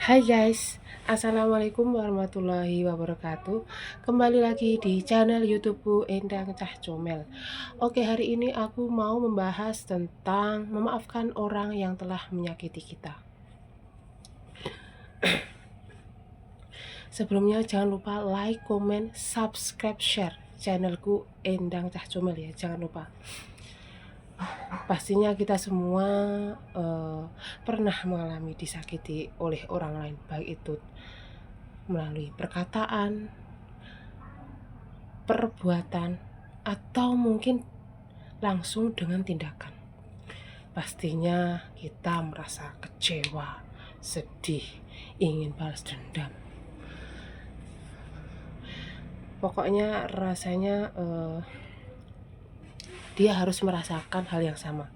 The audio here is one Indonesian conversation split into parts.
Hai guys, Assalamualaikum warahmatullahi wabarakatuh. Kembali lagi di channel YouTubeku Endang Cah Comel. Oke, hari ini aku mau membahas tentang memaafkan orang yang telah menyakiti kita. Sebelumnya jangan lupa like, comment, subscribe, share channelku Endang Cah Comel ya, jangan lupa. Pastinya kita semua pernah mengalami disakiti oleh orang lain, baik itu melalui perkataan, perbuatan, atau mungkin langsung dengan tindakan. Pastinya kita merasa kecewa, sedih, ingin balas dendam. Pokoknya rasanya dia harus merasakan hal yang sama.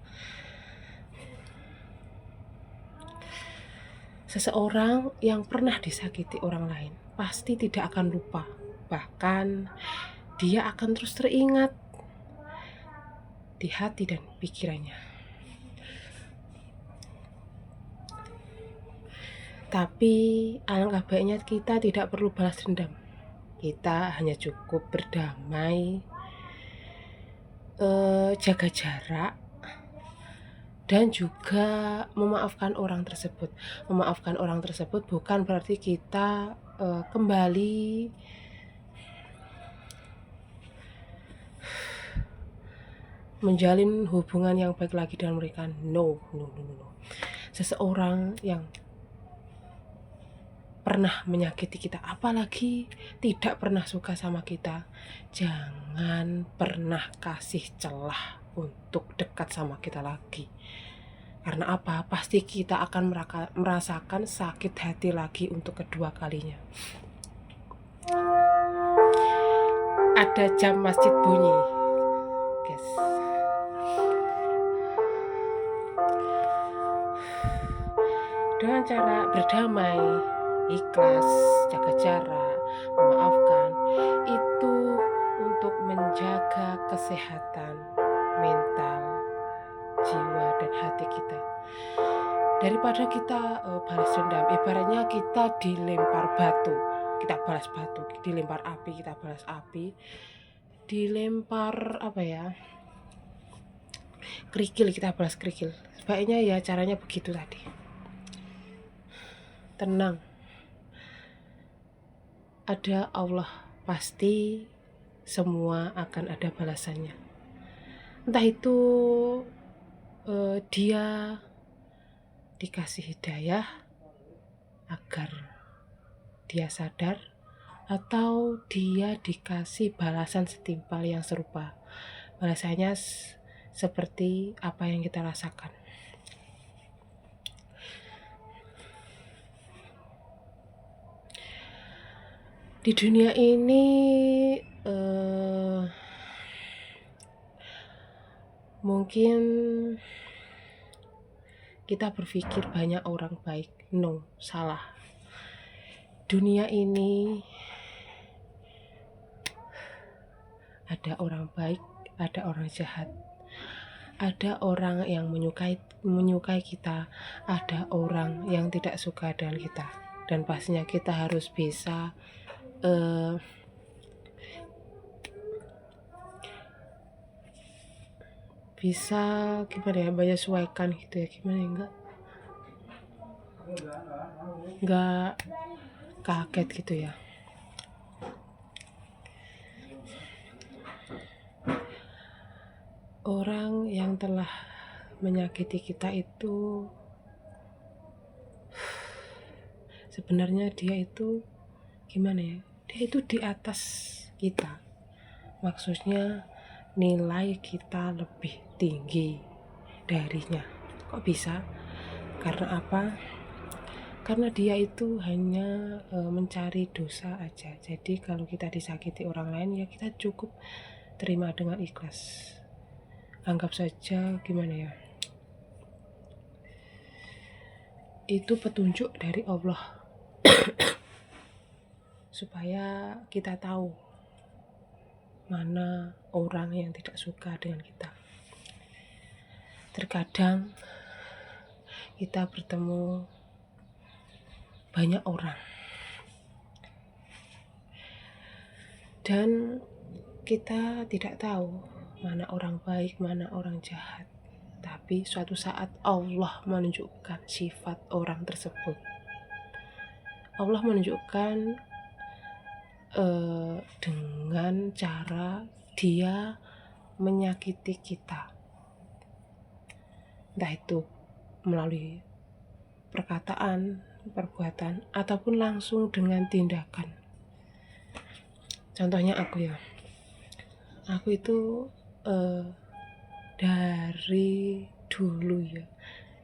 Seseorang yang pernah disakiti orang lain pasti tidak akan lupa. Bahkan dia akan terus teringat di hati dan pikirannya. Tapi alangkah baiknya kita tidak perlu balas dendam. Kita hanya cukup berdamai, jaga jarak, dan juga memaafkan orang tersebut. Memaafkan orang tersebut bukan berarti kita kembali menjalin hubungan yang baik lagi dengan mereka. No. Seseorang yang pernah menyakiti kita, apalagi tidak pernah suka sama kita, jangan pernah kasih celah untuk dekat sama kita lagi. Karena apa? Pasti kita akan merasakan sakit hati lagi untuk kedua kalinya. Ada jam masjid bunyi, guys. Dengan cara berdamai, ikhlas, jaga jarak, memaafkan, itu untuk menjaga kesehatan mental, jiwa, dan hati kita. Daripada kita balas dendam, ibaratnya kita dilempar batu, kita balas batu, dilempar api, kita balas api, dilempar kerikil, kita balas kerikil. Sebaiknya ya caranya begitu tadi. Tenang, ada Allah, pasti semua akan ada balasannya. Entah itu dia dikasih hidayah agar dia sadar, atau dia dikasih balasan setimpal yang serupa. Balasannya seperti apa yang kita rasakan. Di dunia ini mungkin kita berpikir banyak orang baik. No, salah. Dunia ini ada orang baik, ada orang jahat. Ada orang yang menyukai kita, ada orang yang tidak suka dengan kita. Dan pastinya kita harus bisa gimana ya, menyesuaikan gitu ya, gimana enggak kaget gitu ya. Orang yang telah menyakiti kita itu sebenarnya dia itu gimana ya, dia itu di atas kita. Maksudnya nilai kita lebih tinggi darinya. Kok bisa? Karena apa? Karena dia itu hanya mencari dosa aja. Jadi kalau kita disakiti orang lain, ya kita cukup terima dengan ikhlas. Anggap saja gimana ya, itu petunjuk dari Allah supaya kita tahu mana orang yang tidak suka dengan kita. Terkadang kita bertemu banyak orang. Dan kita tidak tahu mana orang baik, mana orang jahat. Tapi suatu saat Allah menunjukkan sifat orang tersebut. Allah menunjukkan dengan cara dia menyakiti kita. Entah itu melalui perkataan, perbuatan, ataupun langsung dengan tindakan. Contohnya aku itu dari dulu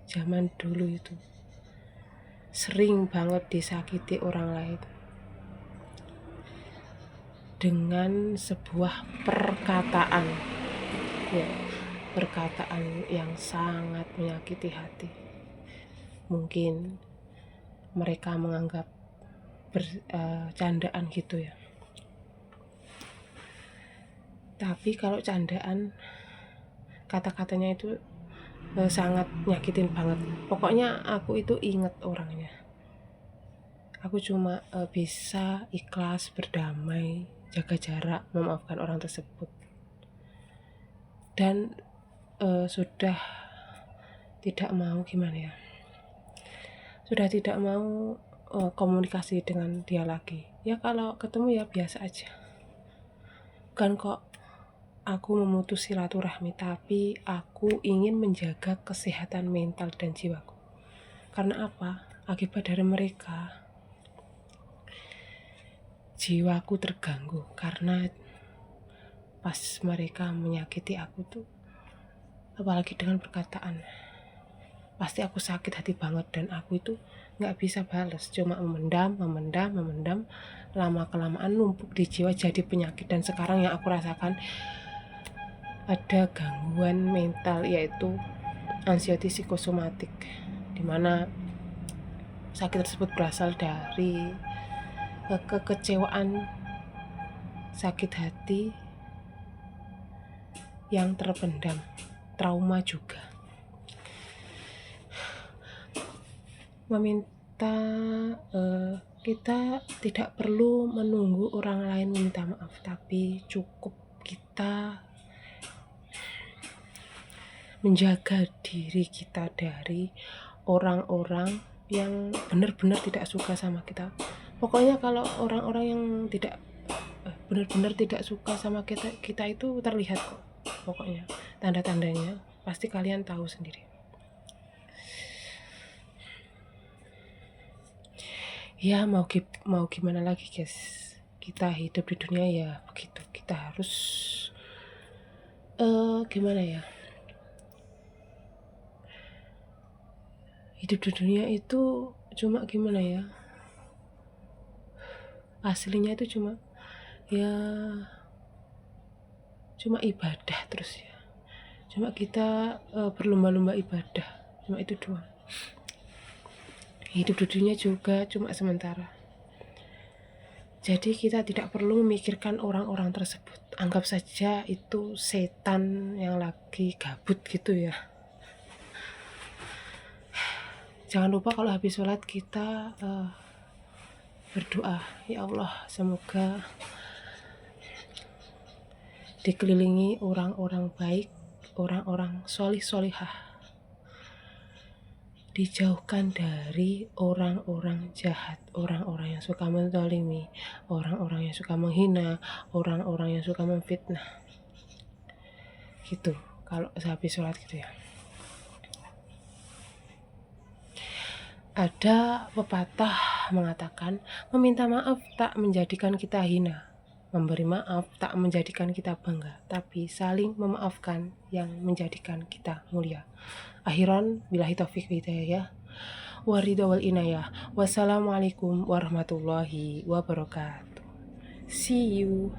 zaman dulu itu sering banget disakiti orang lain dengan sebuah perkataan yang sangat menyakiti hati. Mungkin mereka menganggap candaan gitu ya. Tapi kalau candaan, kata-katanya itu sangat nyakitin banget. Pokoknya aku itu inget orangnya. Aku cuma bisa ikhlas, berdamai, jaga jarak, memaafkan orang tersebut. Dan sudah tidak mau sudah tidak mau komunikasi dengan dia lagi. Ya kalau ketemu ya biasa aja. Bukan kok aku memutus silaturahmi, tapi aku ingin menjaga kesehatan mental dan jiwaku. Karena apa? Akibat dari mereka, jiwaku terganggu karena pas mereka menyakiti aku tuh, apalagi dengan perkataan, pasti aku sakit hati banget dan aku itu nggak bisa balas, cuma memendam, lama-kelamaan numpuk di jiwa jadi penyakit. Dan sekarang yang aku rasakan ada gangguan mental, yaitu anxiety psikosomatik, dimana sakit tersebut berasal dari kekecewaan, sakit hati yang terpendam, trauma juga. Meminta kita tidak perlu menunggu orang lain minta maaf, tapi cukup kita menjaga diri kita dari orang-orang yang benar-benar tidak suka sama kita. Pokoknya kalau orang-orang yang tidak benar-benar tidak suka sama kita itu terlihat kok. Pokoknya tanda-tandanya pasti kalian tahu sendiri. Ya mau gimana lagi guys, kita hidup di dunia ya begitu. Kita harus hidup di dunia itu cuma aslinya itu cuma ibadah terus ya. Cuma kita berlomba-lomba ibadah, cuma itu doang. Hidup di dunia juga cuma sementara. Jadi kita tidak perlu memikirkan orang-orang tersebut. Anggap saja itu setan yang lagi gabut gitu ya. Jangan lupa kalau habis sholat kita berdoa, ya Allah semoga dikelilingi orang-orang baik, orang-orang solihah, dijauhkan dari orang-orang jahat, orang-orang yang suka menzalimi, orang-orang yang suka menghina, orang-orang yang suka memfitnah. Gitu kalau habis sholat gitu ya. Ada pepatah mengatakan, meminta maaf tak menjadikan kita hina, memberi maaf tak menjadikan kita bangga, tapi saling memaafkan yang menjadikan kita mulia. Akhiran billahi taufiq hidayah waridha wal inayah. Wassalamualaikum warahmatullahi wabarakatuh. See you.